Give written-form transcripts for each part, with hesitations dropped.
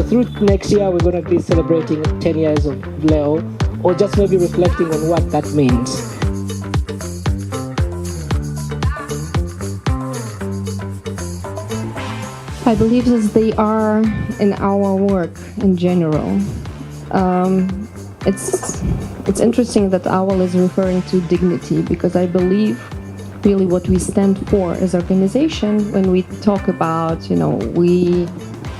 So through next year, we're going to be celebrating 10 years of LeO, or just maybe reflecting on what that means. I believe that they are in our work in general. It's interesting that OWL is referring to dignity, because I believe really what we stand for as an organization when we talk about, we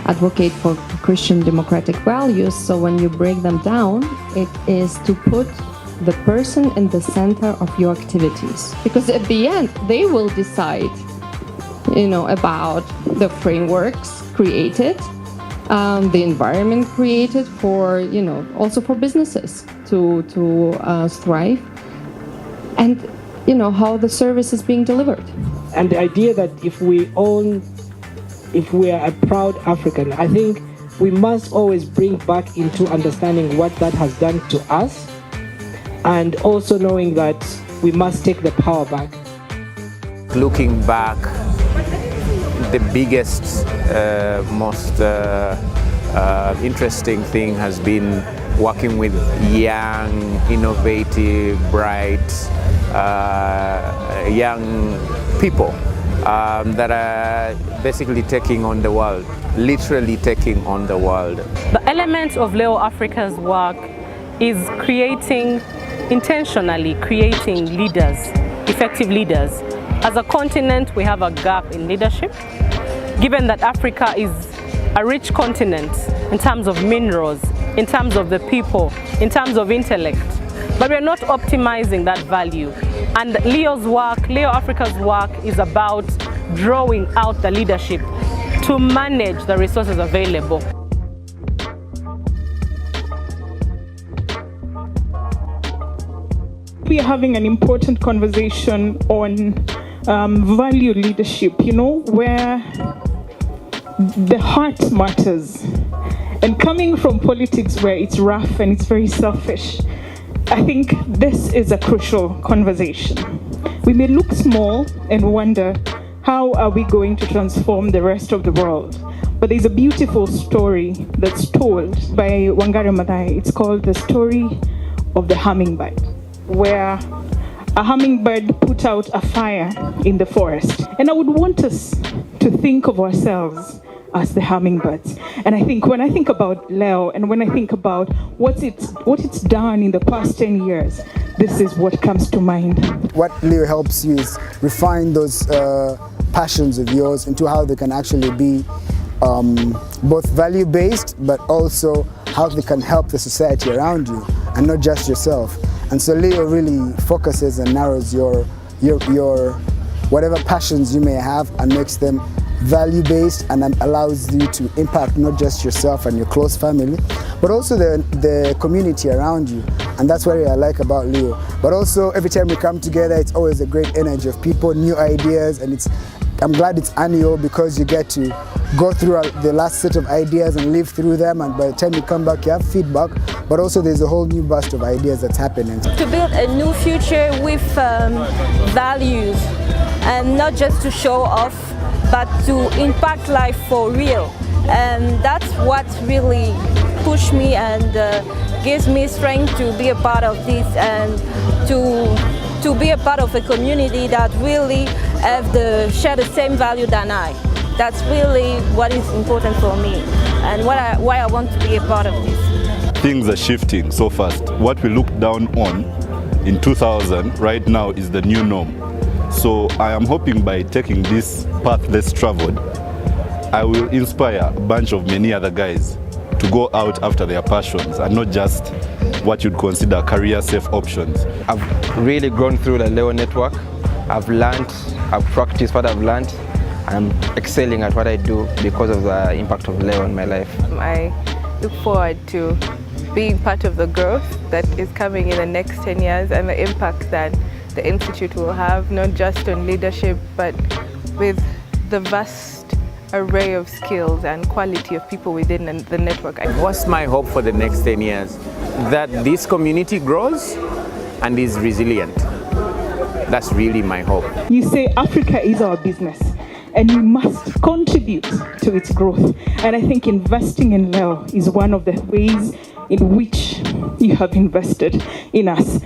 advocate for Christian democratic values. So when you break them down, it is to put the person in the center of your activities, because at the end they will decide about the frameworks created, the environment created for, also for businesses to thrive, and, how the service is being delivered. And the idea that if we are a proud African, I think we must always bring back into understanding what that has done to us, and also knowing that we must take the power back. Looking back, the biggest, most interesting thing has been working with young, innovative, bright, young people that are basically taking on the world, literally taking on the world. The element of LeO Africa's work is intentionally creating leaders, effective leaders. As a continent, we have a gap in leadership, given that Africa is a rich continent in terms of minerals, in terms of the people, in terms of intellect, but we're not optimizing that value. And LeO's work, LeO Africa's work, is about drawing out the leadership to manage the resources available. We are having an important conversation on value leadership, where the heart matters. And coming from politics where it's rough and it's very selfish, I think this is a crucial conversation. We may look small and wonder, how are we going to transform the rest of the world? But there's a beautiful story that's told by Wangari Maathai. It's called The Story of the Hummingbird, where a hummingbird put out a fire in the forest. And I would want us to think of ourselves as the hummingbirds. And I think when I think about LeO, and when I think about what it's done in the past 10 years, this is what comes to mind. What LeO helps you is refine those passions of yours into how they can actually be both value-based, but also how they can help the society around you and not just yourself. And so LeO really focuses and narrows your whatever passions you may have and makes them value-based, and allows you to impact not just yourself and your close family, but also the community around you. And that's what I like about LeO. But also every time we come together, it's always a great energy of people, new ideas, and I'm glad it's annual, because you get to go through the last set of ideas and live through them, and by the time you come back you have feedback, but also there's a whole new burst of ideas that's happening. To build a new future with values, and not just to show off, but to impact life for real. And that's what really pushed me and gives me strength to be a part of this, and to be a part of a community that really share the same value than I. That's really what is important for me, and why I want to be a part of this. Things are shifting so fast. What we looked down on in 2000 right now is the new norm. So I am hoping by taking this path less traveled, I will inspire a bunch of many other guys to go out after their passions and not just what you'd consider career-safe options. I've really grown through the LeO network. I've learned, I've practiced what I've learned, and I'm excelling at what I do because of the impact of LeO in my life. I look forward to being part of the growth that is coming in the next 10 years, and the impact that the Institute will have, not just on leadership, but with the vast array of skills and quality of people within the network. What's my hope for the next 10 years? That this community grows and is resilient. That's really my hope. You say Africa is our business. and we must contribute to its growth. And I think investing in LeO is one of the ways in which you have invested in us.